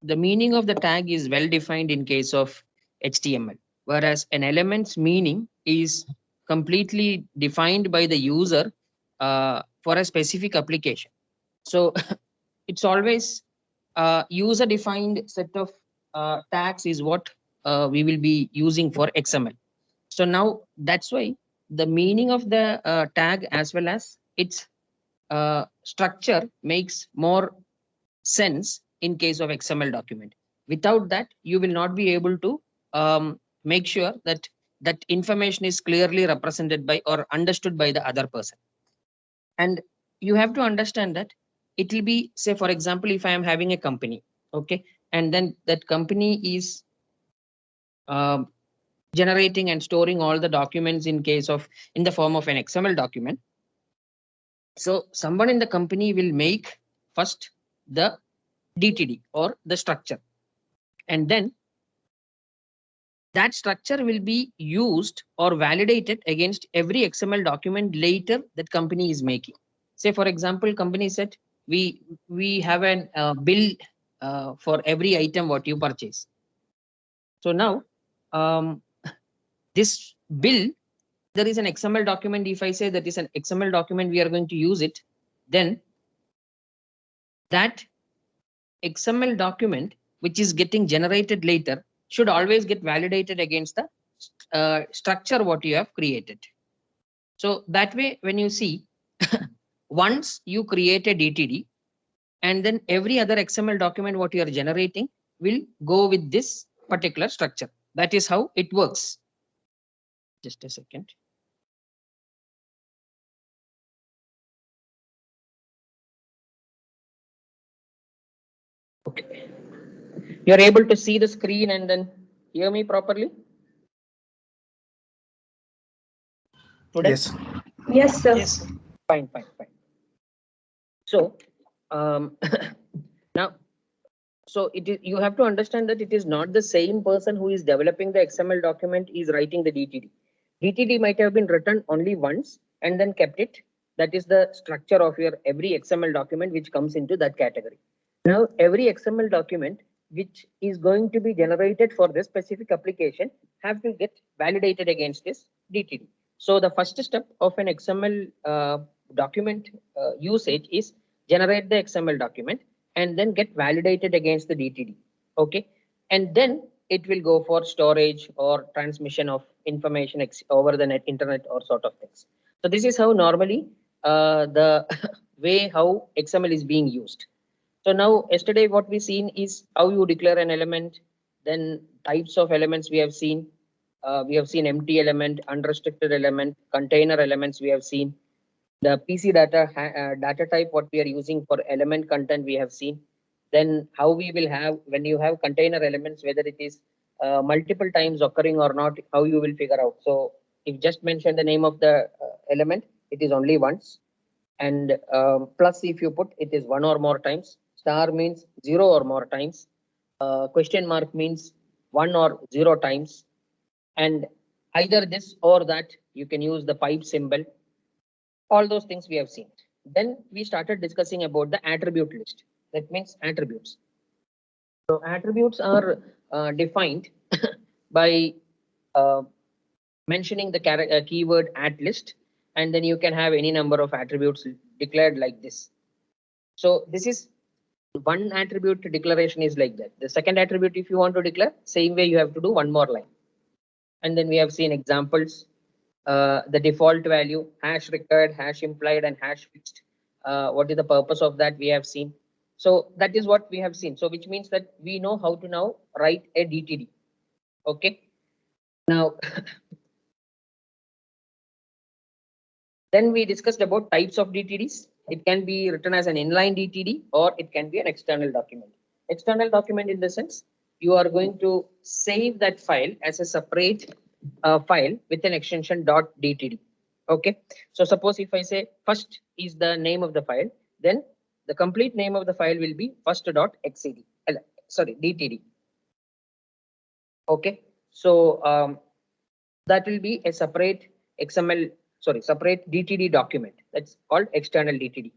the meaning of the tag is well defined in case of HTML, whereas an element's meaning is completely defined by the user for a specific application. So it's always user defined set of tags is what we will be using for XML. So now that's why the meaning of the tag as well as its structure makes more sense in case of XML document. Without that, you will not be able to make sure that that information is clearly represented by or understood by the other person. And you have to understand that it will be, say, for example, if I am having a company, okay, and then that company is um, generating and storing all the documents in case of in the form of an XML document. So someone in the company will make first the DTD or the structure, and then that structure will be used or validated against every XML document later that company is making. Say, for example, company said we have an bill for every item what you purchase. So now um, this bill, there is an XML document. If I say that is an XML document, we are going to use it, then that XML document which is getting generated later should always get validated against the structure what you have created. So that way, when you see, once you create a DTD, and then every other XML document what you are generating will go with this particular structure. That is how it works. Just a second. Okay. You are able to see the screen and then hear me properly today? Yes. Yes, sir. Yes. Fine, fine, fine. So now, so it is, you have to understand that it is not the same person who is developing the XML document is writing the DTD. DTD might have been written only once and then kept it. That is the structure of your every XML document which comes into that category. Now, every XML document which is going to be generated for this specific application have to get validated against this DTD. So the first step of an XML document usage is generate the XML document and then get validated against the DTD. Okay. And then it will go for storage or transmission of information over the internet or sort of things. So this is how normally the way how XML is being used. So now yesterday what we seen is how you declare an element, then types of elements we have seen. We have seen empty element, unrestricted element, container elements we have seen. The PC data data type what we are using for element content we have seen. Then how we will have when you have container elements, whether it is multiple times occurring or not, how you will figure out. So if just mention the name of the element, it is only once. And plus if you put it is one or more times. Star means zero or more times. Question mark means one or zero times. And either this or that, you can use the pipe symbol. All those things we have seen. Then we started discussing about the attribute list. That means attributes. So attributes are defined by mentioning the keyword at list, and then you can have any number of attributes declared like this. So this is one attribute declaration is like that. The second attribute, if you want to declare, same way you have to do one more line. And then we have seen examples, the default value, hash required, hash implied, and hash fixed. What is the purpose of that we have seen. So that is what we have seen. So which means that we know how to now write a DTD. Okay. Now, then we discussed about types of DTDs. It can be written as an inline DTD or it can be an external document. External document in the sense you are going to save that file as a separate file with an extension .dtd. Okay. So suppose if I say first is the name of the file, then the complete name of the file will be first.xcd. Sorry, DTD. Okay. So that will be a separate separate DTD document. That's called external DTD.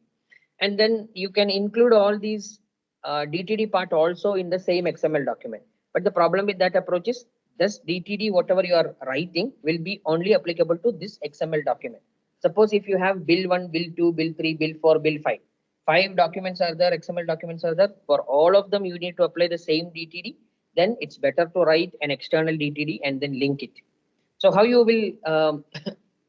And then you can include all these DTD part also in the same XML document. But the problem with that approach is this DTD, whatever you are writing, will be only applicable to this XML document. Suppose if you have bill 1, bill 2, bill 3, bill 4, bill 5. 5 documents are there, XML documents are there. For all of them, you need to apply the same DTD. Then it's better to write an external DTD and then link it. So how you will,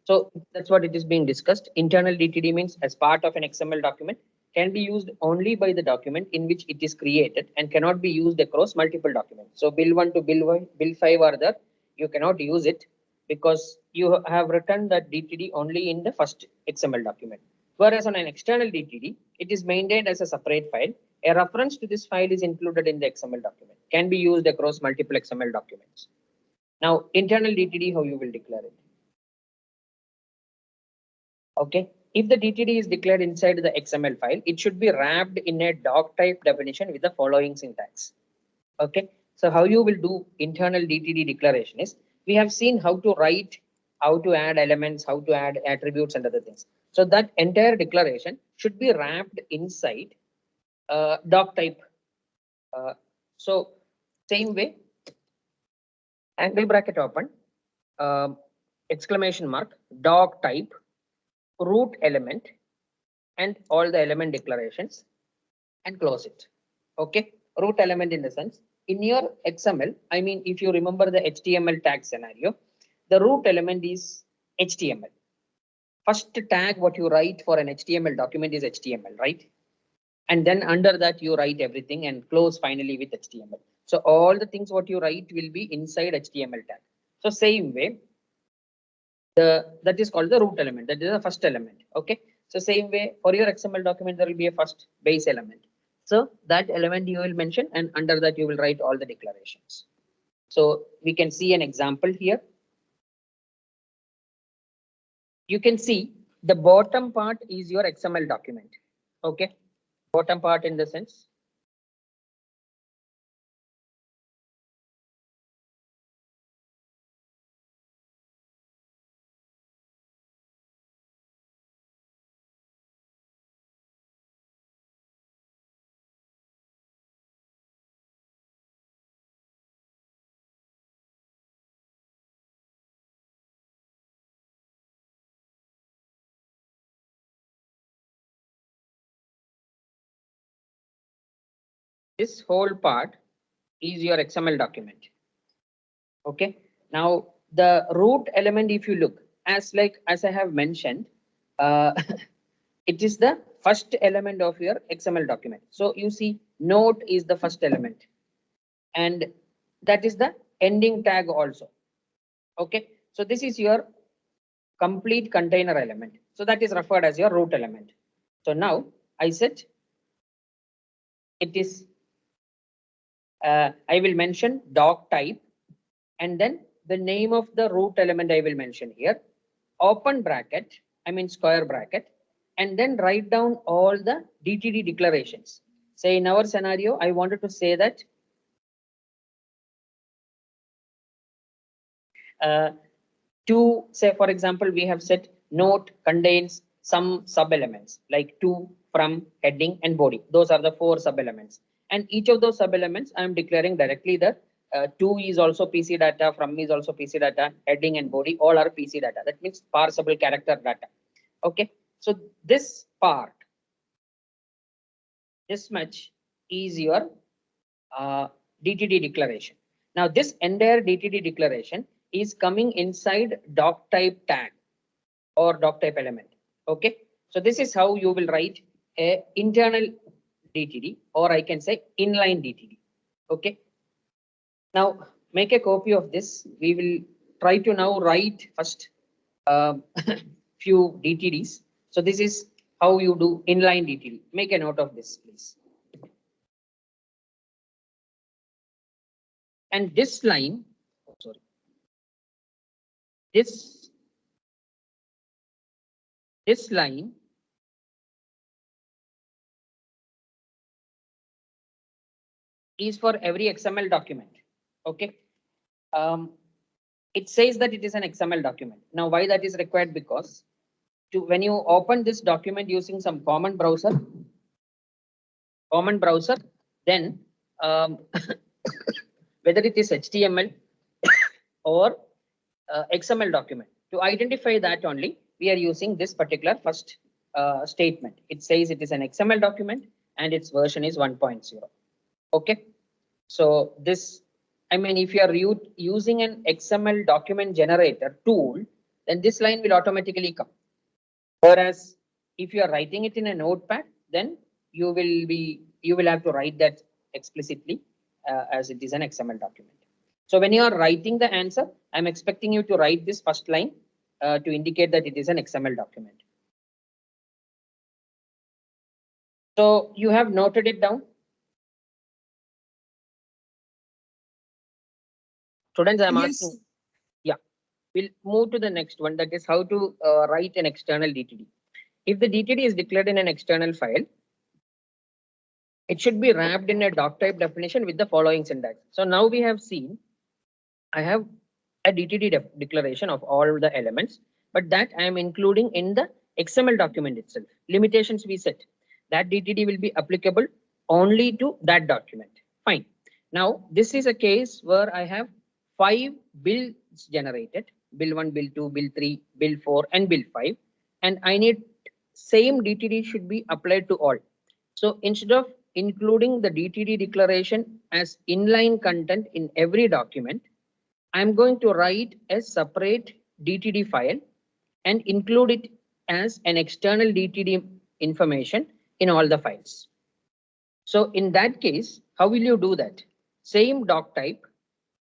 so that's what it is being discussed. Internal DTD means as part of an XML document, can be used only by the document in which it is created and cannot be used across multiple documents. So bill 1 to bill 5 are there. You cannot use it because you have written that DTD only in the first XML document. Whereas on an external DTD, it is maintained as a separate file. A reference to this file is included in the XML document, can be used across multiple XML documents. Now, internal DTD, how you will declare it? Okay. If the DTD is declared inside the XML file, it should be wrapped in a doc type definition with the following syntax. Okay. So how you will do internal DTD declaration is, we have seen how to write, how to add elements, how to add attributes and other things. So that entire declaration should be wrapped inside doc type. So same way, angle bracket open, exclamation mark, doc type, root element, and all the element declarations and close it. Okay, root element in the sense, in your XML, I mean, if you remember the HTML tag scenario, the root element is HTML. First tag what you write for an HTML document is HTML, right? And then under that you write everything and close finally with HTML. So all the things what you write will be inside HTML tag. So same way, that is called the root element. That is the first element. Okay. So same way for your XML document, there will be a first base element. So that element you will mention, and under that you will write all the declarations. So we can see an example here. You can see the bottom part is your XML document. Okay. Bottom part in the sense, this whole part is your XML document. Okay. Now the root element, if you look, as I have mentioned, it is the first element of your XML document. So you see note is the first element, and that is the ending tag also. Okay. So this is your complete container element. So that is referred as your root element. So now I said it is, I will mention doc type, and then the name of the root element I will mention here, open bracket, I mean square bracket, and then write down all the DTD declarations. Say in our scenario, I wanted to say that to say, for example, we have said note contains some sub elements like to, from, heading, and body. Those are the 4 sub elements. And each of those sub elements, I am declaring directly that to is also PC data, from is also PC data, heading and body all are PC data. That means parsable character data. Okay. So this part, this much is your DTD declaration. Now this entire DTD declaration is coming inside doc type tag or doc type element. Okay. So this is how you will write a internal DTD, or I can say inline DTD. Okay. Now make a copy of this. We will try to now write first few DTDs. So this is how you do inline DTD. Make a note of this, please. And this line, sorry, this line is for every XML document. Okay. It says that it is an XML document. Now, why that is required? Because when you open this document using some common browser, then whether it is HTML or XML document. To identify that only, we are using this particular first statement. It says it is an XML document and its version is 1.0. Okay. So this, I mean, if you are using an XML document generator tool, then this line will automatically come. Whereas if you are writing it in a notepad, then you will have to write that explicitly as it is an XML document. So when you are writing the answer, I'm expecting you to write this first line to indicate that it is an XML document. So you have noted it down. Students, I'm asking. Yeah, we'll move to the next one. That is how to write an external DTD. If the DTD is declared in an external file, it should be wrapped in a doc type definition with the following syntax. So now we have seen, I have a DTD declaration of all the elements, but that I am including in the XML document itself. Limitations we set. That DTD will be applicable only to that document. Fine. Now, this is a case where I have 5 bills generated, bill 1, bill 2, bill 3, bill 4, and bill 5. And I need same DTD should be applied to all. So instead of including the DTD declaration as inline content in every document, I'm going to write a separate DTD file and include it as an external DTD information in all the files. So in that case, how will you do that? Same doc type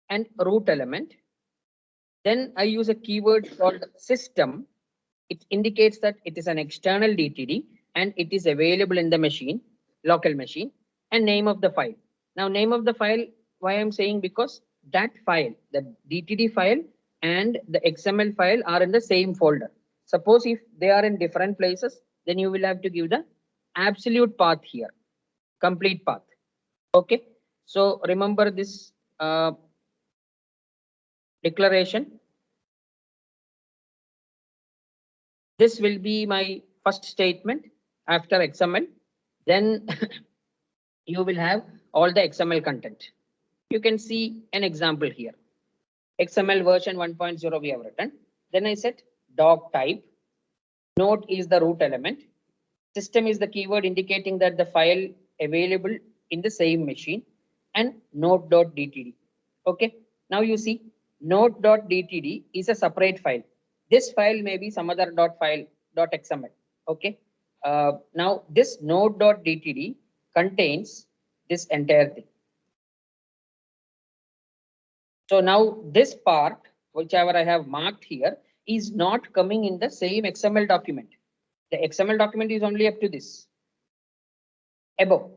and root element. Then I use a keyword called system. It indicates that it is an external DTD and it is available in the machine, local machine, and name of the file. Now, name of the file, why I'm saying, because that file, the DTD file and the XML file are in the same folder. Suppose if they are in different places, then you will have to give the absolute path here, complete path. Okay. So remember this declaration. This will be my first statement after XML. Then you will have all the XML content. You can see an example here. XML version 1.0 we have written. Then I said doc type. Note is the root element. System is the keyword indicating that the file available in the same machine, and node.dtd. Okay. Now you see node.dtd is a separate file. This file may be some other .xml. Okay. Now this node.dtd contains this entire thing. So now this part, whichever I have marked here, is not coming in the same XML document. The XML document is only up to this above.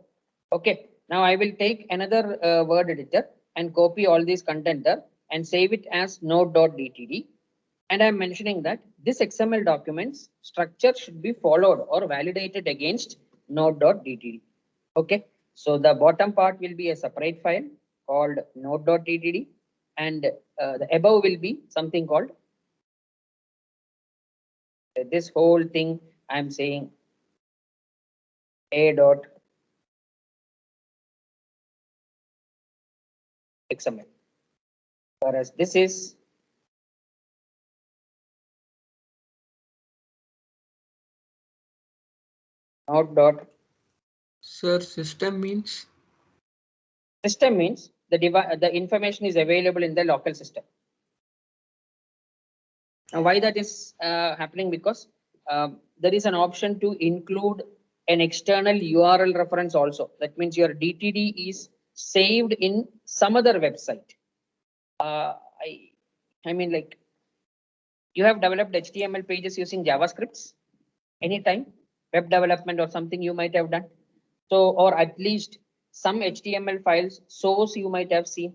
Okay. Now I will take another word editor and copy all these content there and save it as node.dtd. And I'm mentioning that this XML documents structure should be followed or validated against node.dtd. Okay. So the bottom part will be a separate file called node.dtd, and the above will be something called this whole thing. I'm saying a.xml. Whereas this is node. Sir, system means the information is available in the local system. Now, why that is happening? Because there is an option to include an external URL reference also. That means your DTD is saved in some other website. I mean, like, you have developed HTML pages using JavaScripts anytime, web development or something you might have done. So, or at least some HTML files source you might have seen.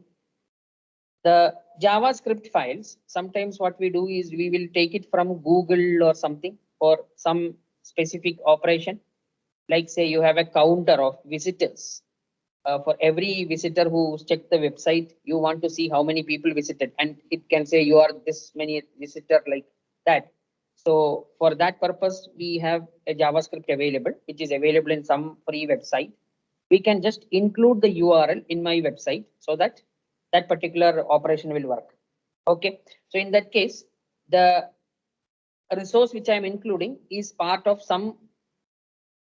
The JavaScript files, sometimes what we do is we will take it from Google or something for some specific operation. Like say you have a counter of visitors. For every visitor who checked the website, you want to see how many people visited, and it can say you are this many visitor, like that. So for that purpose, we have a JavaScript available, which is available in some free website. we can just include the URL in my website so that that particular operation will work. Okay, so in that case, the resource which I'm including is part of some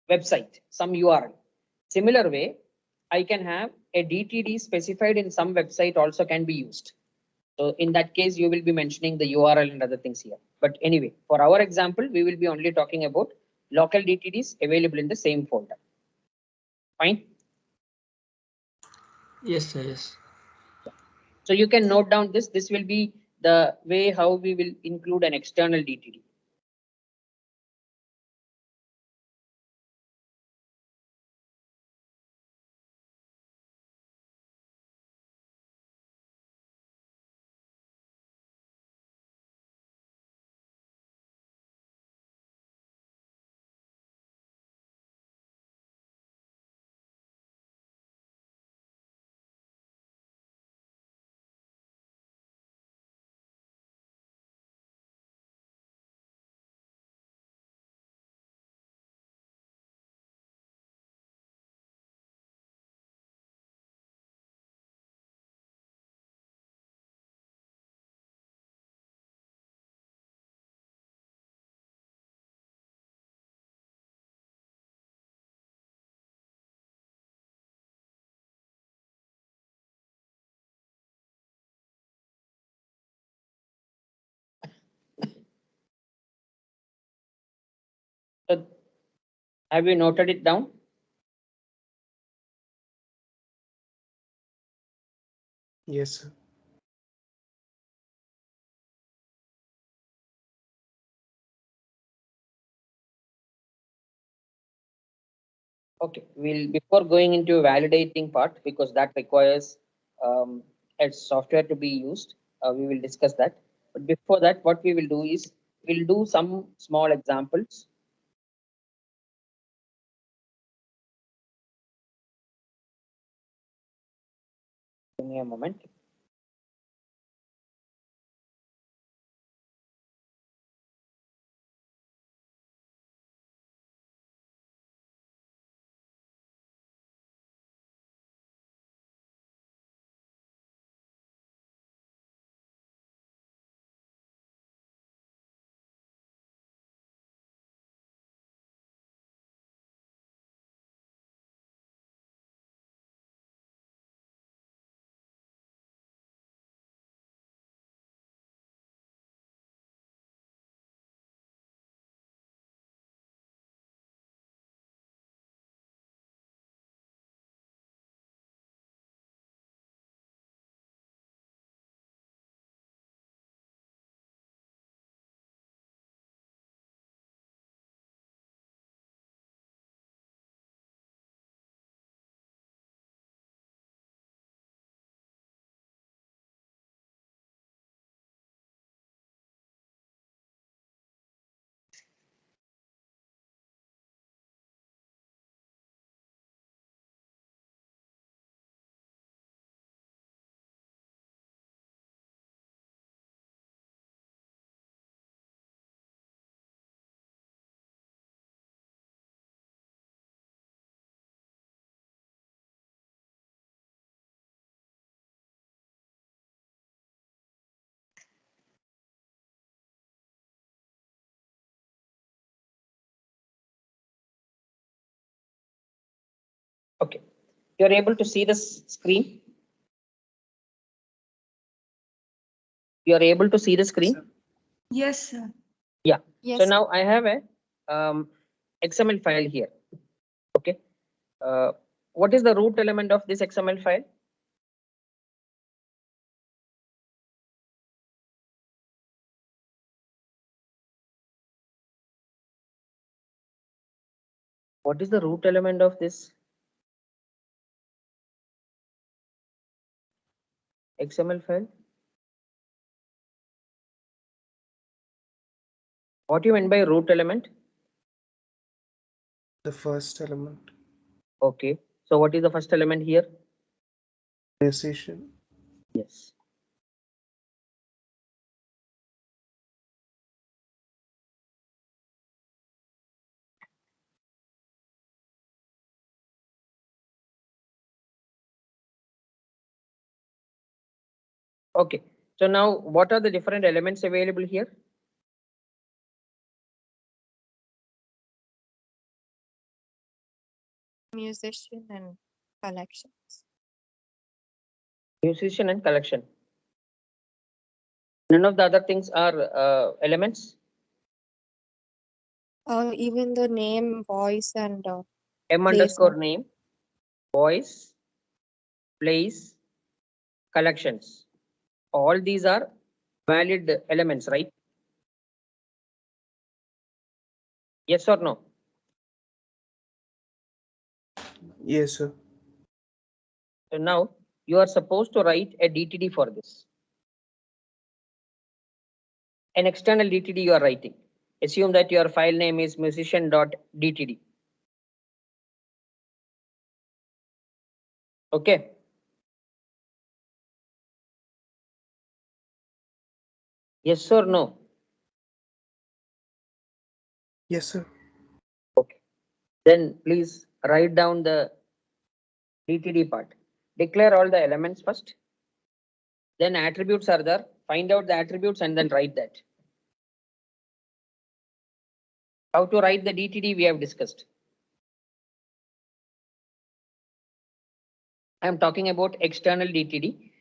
website, some URL. Similar way, I can have a DTD specified in some website also can be used. So in that case, you will be mentioning the URL and other things here. But anyway, for our example, we will be only talking about local DTDs available in the same folder. Fine. Yes, sir. Yes. So you can note down this. This will be the way how we will include an external DTD. So have you noted it down? Yes, sir. Okay, we'll before going into validating part because that requires a software to be used. We will discuss that. But before that, what we will do is we'll do some small examples. Give me a moment. Okay, you're able to see the screen. You're able to see the screen. Yes, sir. Yeah. Yes. So now I have a XML file here. Okay. What is the root element of this XML file? What is the root element of this XML file? What do you mean by root element? The first element. Okay. So what is the first element here? Decision. Yes. Okay, so now what are the different elements available here? Musician and collections. Musician and collection. None of the other things are elements. Even the name, voice, and M Place, underscore no? name, voice, place, collections. All these are valid elements, right? Yes or no? Yes, sir. So now you are supposed to write a DTD for this. An external DTD you are writing. Assume that your file name is musician.dtd. Okay. Yes or no? Yes, sir. Okay. Then please write down the DTD part. Declare all the elements first. Then attributes are there. Find out the attributes and then write that. How to write the DTD we have discussed. I am talking about external DTD.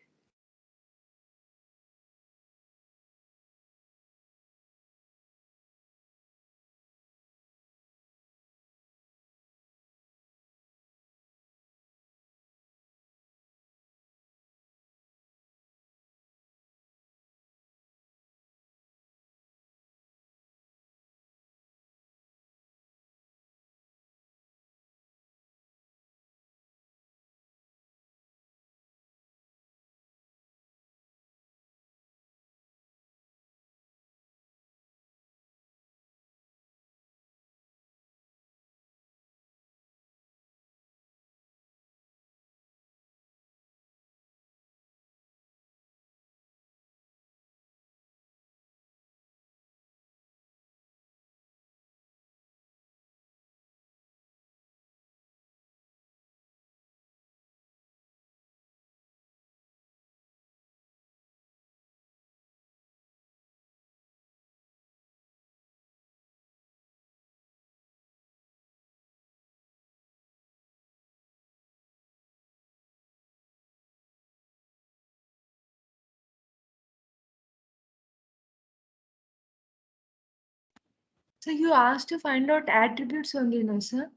So you asked to find out attributes only, no, sir?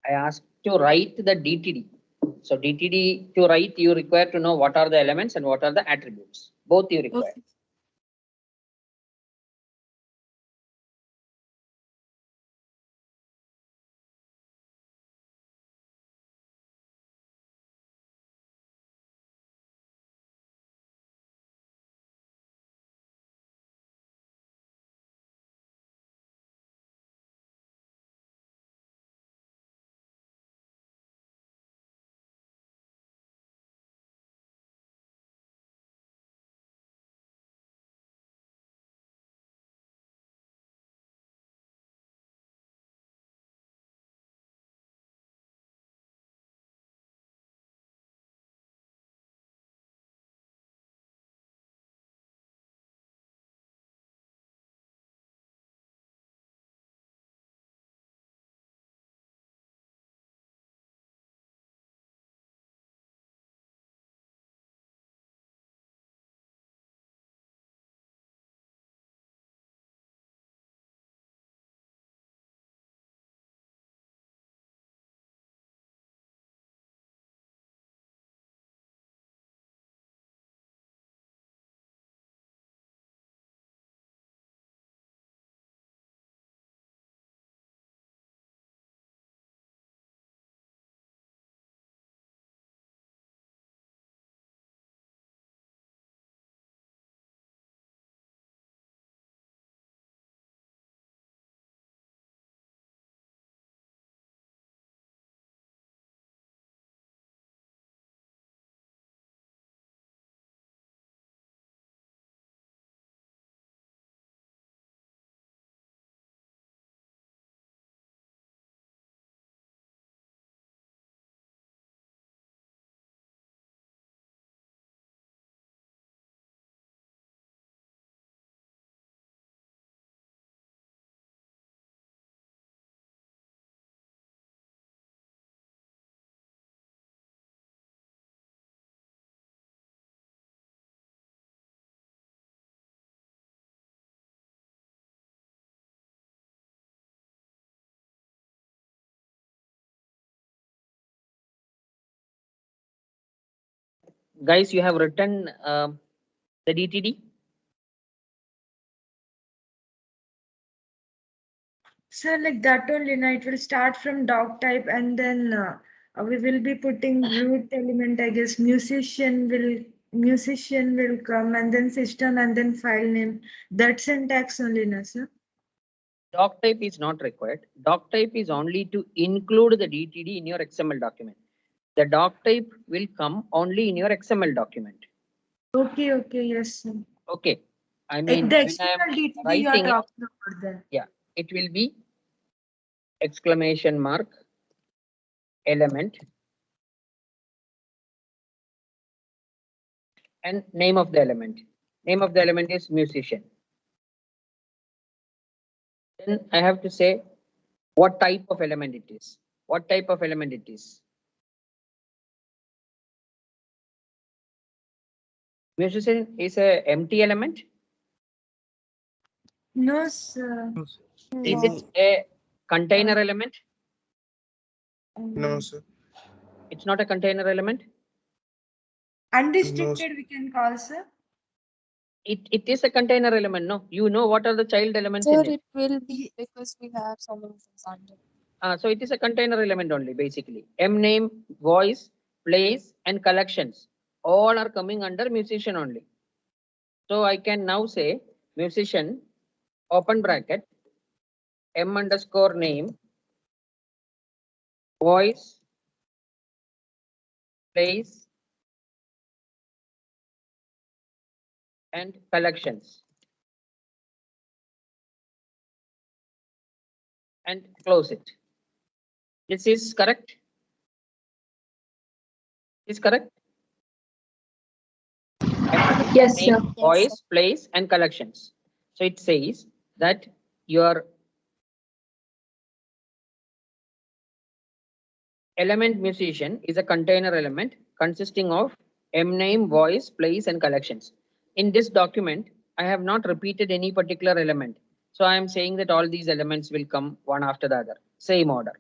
I asked to write the DTD. So DTD to write, you require to know what are the elements and what are the attributes. Both you require. Okay. guys, you have written the DTD. Sir, like that only, no, it will start from doc type and then we will be putting root element, I guess, musician will come and then system and then file name. That syntax only, no, sir? Doc type is not required. Doc type is only to include the DTD in your XML document. The doc type will come only in your XML document. Okay, yes, sir. Okay. I Like mean, the when I external am DTD you are writing it, talking about then. yeah, it will be exclamation mark element and name of the element. Name of the element is musician. Then I have to say what type of element it is. What type of element it is. Musician is a empty element. No, sir. No, sir. Is No. it a container element? No, sir. It's not a container element. Unrestricted we can call, sir. It is a container element. No, you know what are the child elements Sir, in it. it will be because we have some of this under. So it is a container element only, basically. M name, voice, place, and collections all are coming under musician only. So I can now say musician, open bracket, M underscore name, voice, place, and collections. And close it. This is correct? Is correct? Yes, Name, sir. voice, place, and collections. So it says that your element musician is a container element consisting of M name, voice, place, and collections. In this document, I have not repeated any particular element. So I am saying that all these elements will come one after the other, same order.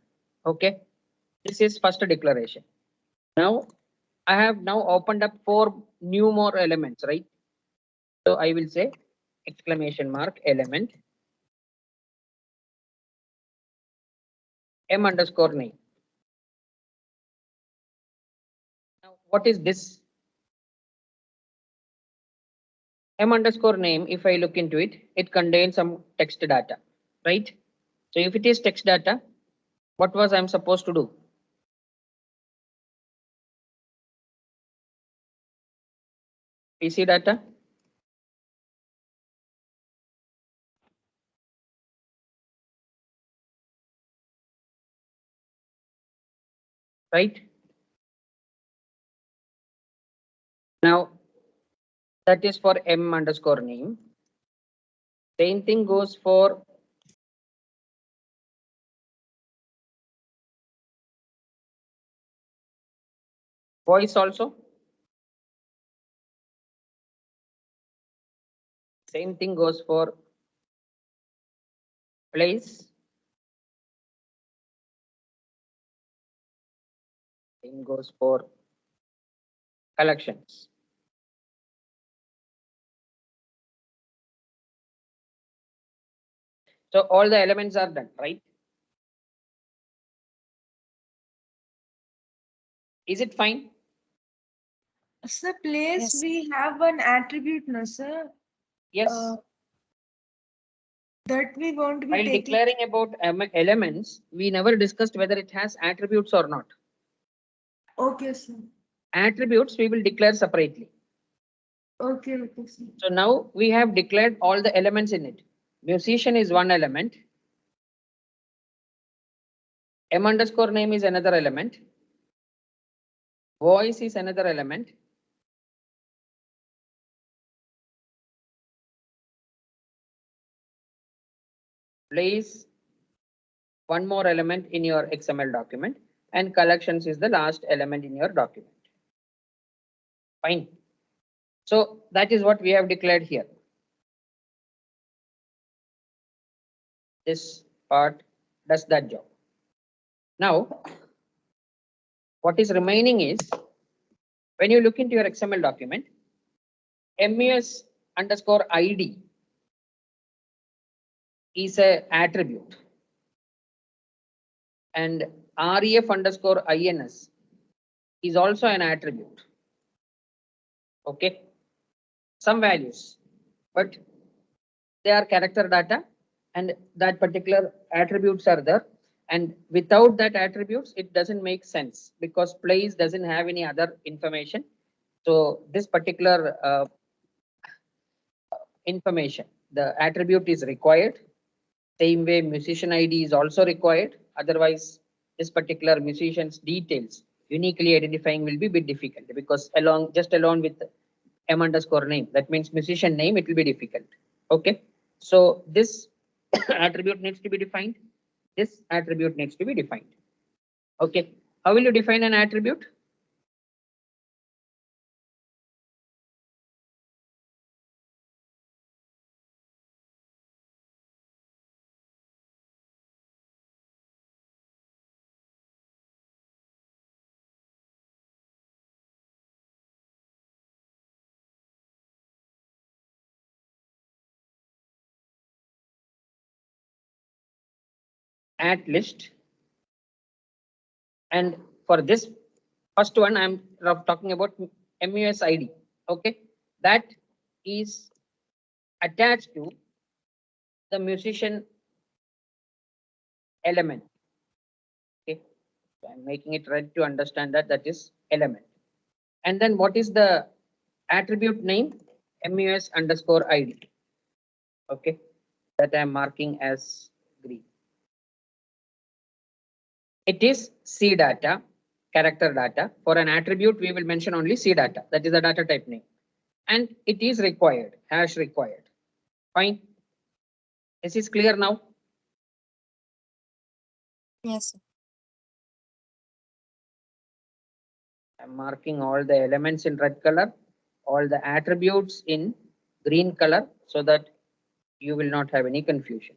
Okay. This is first declaration. Now I have now opened up 4 new more elements, right? So I will say exclamation mark element M underscore name. Now what is this? M underscore name, if I look into it, it contains some text data, right? So if it is text data, what was I'm supposed to do? PC data. Right? Now that is for M underscore name. Same thing goes for voice also. Same thing goes for place. Same goes for collections. So all the elements are done, right? Is it fine? Sir, place Yes. we have one attribute, no, sir. Yes. That we won't be While taking. declaring about elements, we never discussed whether it has attributes or not. Okay, sir. Attributes we will declare separately. Okay, sir. So now we have declared all the elements in it. Musician is one element. M underscore name is another element. Voice is another element. Place one more element in your XML document, and collections is the last element in your document. Fine. So that is what we have declared here. This part does that job. Now, what is remaining is When you look into your XML document, MUS underscore ID is a attribute and REF underscore INS is also an attribute. Okay, some values, but they are character data and that particular attributes are there. And without that attributes, it doesn't make sense because place doesn't have any other information. So this particular information, the attribute is required. Same way musician ID is also required. Otherwise, this particular musician's details uniquely identifying will be a bit difficult because along with M underscore name, that means musician name, it will be difficult. Okay. So this attribute needs to be defined. This attribute needs to be defined. Okay. How will you define an attribute? At list. And for this first one, I'm talking about MUS ID. Okay. That is attached to the musician element. Okay. So I'm making it right to understand that that is element. And then what is the attribute name? MUS underscore ID. Okay. That I'm marking as green. It is C data, character data. For an attribute, we will mention only C data. That is the data type name. And it is required, hash required. Fine. This is clear now. Yes, sir. I'm marking all the elements in red color, all the attributes in green color, so that you will not have any confusion.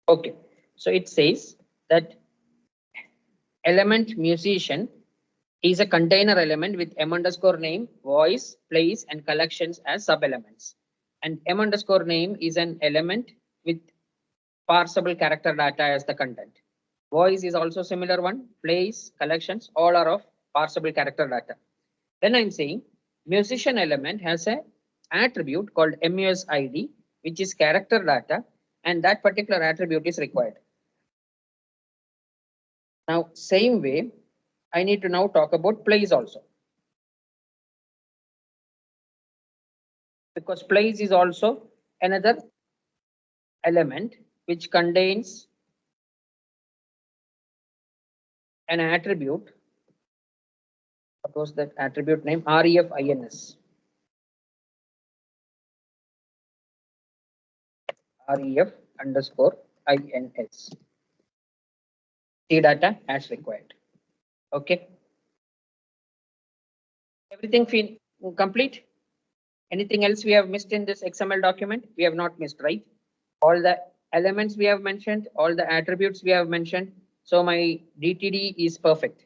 Okay, so it says that element musician is a container element with M underscore name, voice, place, and collections as sub-elements. And M underscore name is an element with parsable character data as the content. Voice is also similar one, place, collections, all are of parsable character data. Then I'm saying musician element has a attribute called MUS ID, which is character data, and that particular attribute is required. Now, same way, I need to now talk about place also. Because place is also another element which contains an attribute. Suppose that attribute name REFINS. REF underscore INS. C data as required. Okay. Everything complete? Anything else we have missed in this XML document? We have not missed, right? All the elements we have mentioned, all the attributes we have mentioned. So my DTD is perfect.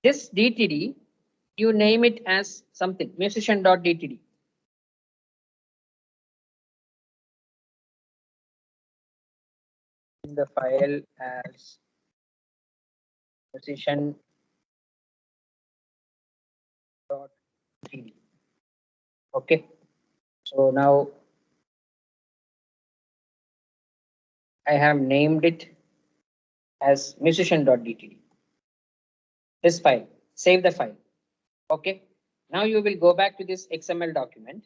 This DTD, you name it as something, musician.dtd. In the file as musician.td. Okay. So now I have named it as musician.dtd. This file, save the file. Okay. Now you will go back to this XML document.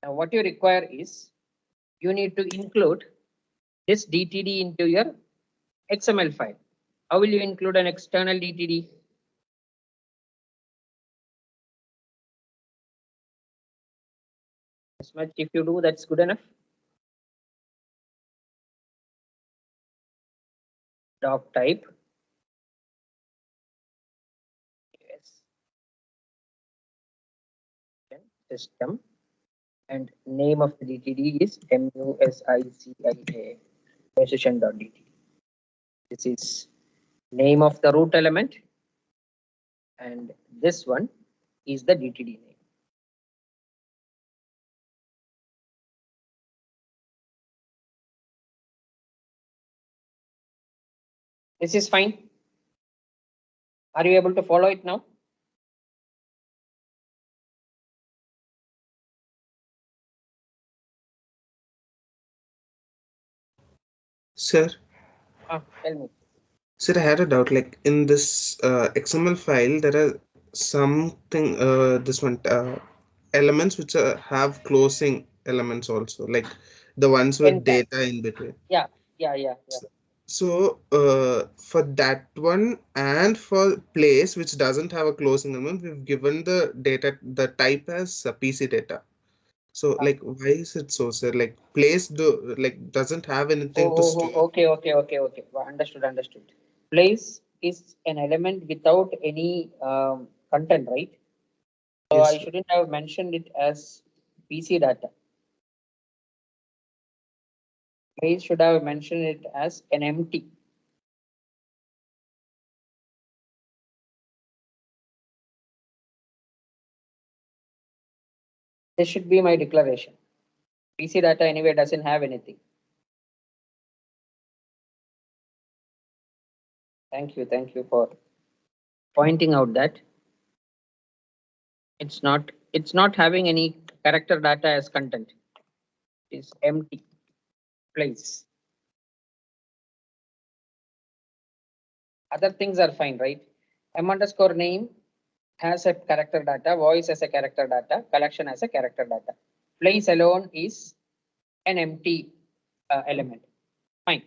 Now what you require is you need to include this DTD into your XML file. How will you include an external DTD? As much if you do, that's good enough. doc type. Yes. System, and name of the DTD is MUSICIA musician.dtd. This is name of the root element, and this one is the DTD name. This is fine. Are you able to follow it now? Sir, Tell me. sir, I had a doubt. Like in this XML file, there are something this one elements which have closing elements also, like the ones with End tag. data in between. Yeah. So for that one and for place which doesn't have a closing element, we've given the data, the type as PC data. So like, why is it so, sir? Like place doesn't have anything to store. Okay. Well, understood. Place is an element without any content, right? So Yes, I sir. shouldn't have mentioned it as PC data. I should have mentioned it as an empty. This should be my declaration. PC data anyway doesn't have anything. Thank you for pointing out that it's not having any character data as content. It's empty place. Other things are fine, right? M underscore name has a character data, voice as a character data, collection as a character data. Place alone is an empty element. Fine.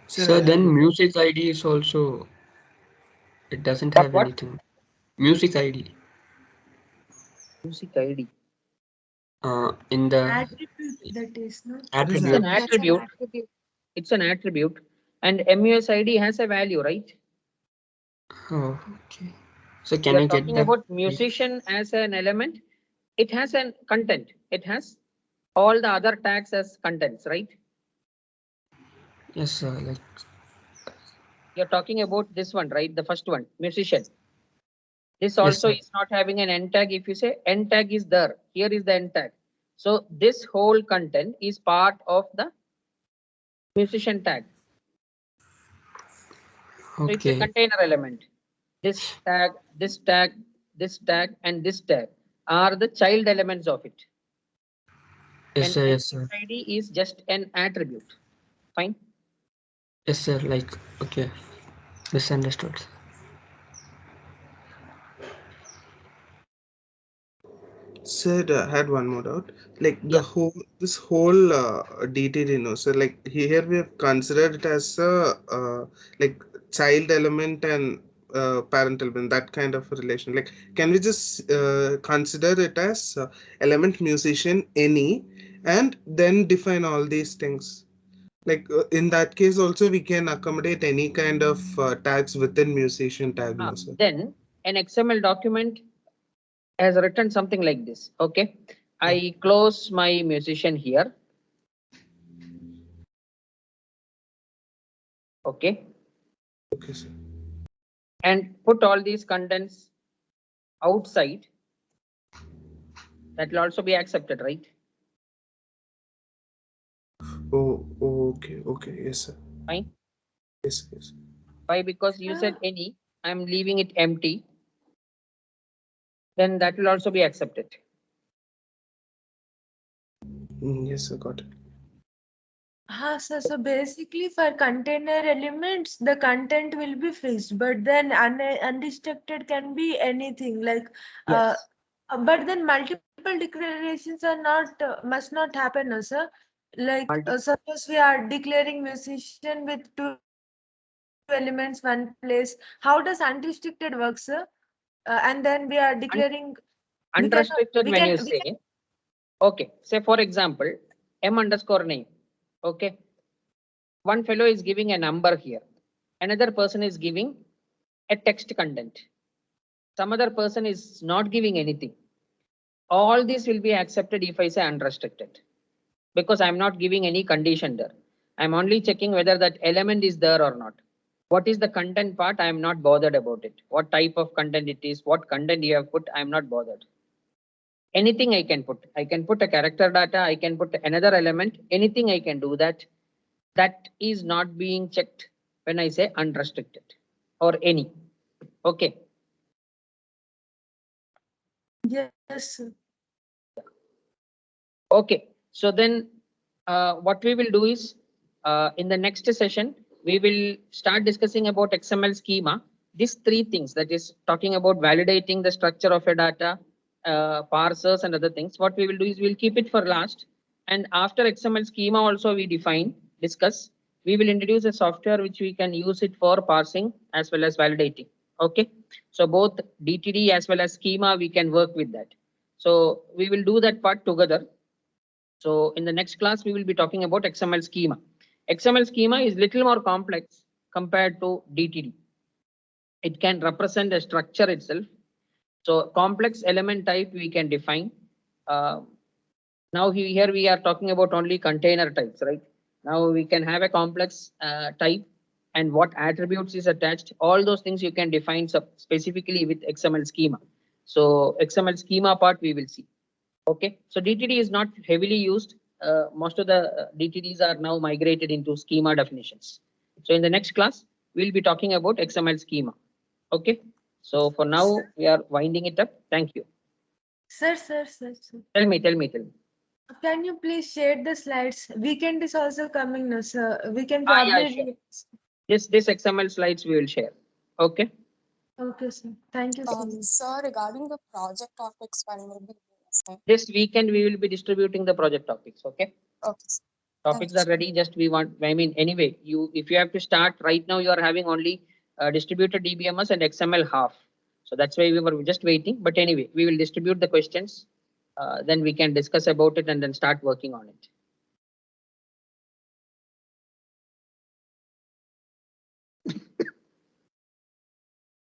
Sir, then music ID is also, it doesn't have What? anything. Music ID. Music ID. In the Attribute that is, no? It's attribute. an attribute. attribute. It's an attribute, and MUSID has a value, right? Oh, okay. So can You're I get talking that? about musician as an element. It has an content. It has all the other tags as contents, right? Yes, sir. Like, You're talking about this one, right? The first one, musician. This yes, also sir. is not having an end tag. If you say end tag is there, here is the end tag. So this whole content is part of the musician tag. So it's a Okay. container element. This tag, this tag, this tag, and this tag are the child elements of it. Yes, And sir. Yes, sir. ID is just an attribute. Fine. Yes, sir. Like, okay. Misunderstood. Sir, I had one more doubt. Like Yeah. this whole DTD, no, so like here we have considered it as a like child element and parent element, that kind of a relation. Like, can we just consider it as element musician any, and then define all these things? Like in that case, also we can accommodate any kind of tags within musician tag, no, sir. Then an XML document has written something like this. Okay. I close my musician here. Okay. Okay, sir. And put all these contents outside. That will also be accepted, right? Oh, okay, yes, sir. Fine. Yes. Why? Because you said any, I'm leaving it empty. Then that will also be accepted. Yes, sir, got it. So basically for container elements, the content will be fixed, but then unrestricted can be anything like, Yes. but then multiple declarations are not, must not happen, no, sir. Like suppose we are declaring musician with two elements, one place. How does unrestricted work, sir? And then we are declaring. Unrestricted when you we say, okay, say for example, M underscore name. Okay. one fellow is giving a number here. Another person is giving a text content. Some other person is not giving anything. All these will be accepted if I say unrestricted, because I'm not giving any condition there. I'm only checking whether that element is there or not. What is the content part? I am not bothered about it. What type of content it is, what content you have put, I am not bothered. Anything I can put. I can put a character data, I can put another element, anything I can do that. That is not being checked when I say unrestricted or any. Okay. Yes, sir. Okay. So then what we will do is in the next session, we will start discussing about XML schema. These three things, that is talking about validating the structure of a data, parsers and other things. What we will do is we'll keep it for last. And after XML schema also we discuss. We will introduce a software which we can use it for parsing as well as validating. Okay. So both DTD as well as schema, we can work with that. So we will do that part together. So in the next class, we will be talking about XML schema. XML schema is little more complex compared to DTD. It can represent a structure itself. So complex element type we can define. Now here we are talking about only container types, right? Now we can have a complex type and what attributes is attached. All those things you can define specifically with XML schema. So XML schema part we will see. Okay, so DTD is not heavily used. Most of the DTDs are now migrated into schema definitions. So in the next class, we'll be talking about XML schema. Okay, so for now, we are winding it up. Thank you. Sir. Tell me. Can you please share the slides? Weekend is also coming now, sir. We can Yeah, probably. sure. This XML slides we will share. Okay. Okay, sir. Thank you, sir. Sir, regarding the project topics, when will be released? This weekend, we will be distributing the project topics. Okay. Okay, sir. Topics are ready. Just we want, I mean, anyway, if you have to start right now, you are having only distributed DBMS and XML half. So that's why we were just waiting. But anyway, we will distribute the questions. Then we can discuss about it and then start working on it.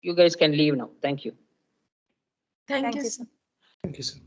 You guys can leave now. Thank you. Thank you, sir. Thank you, sir.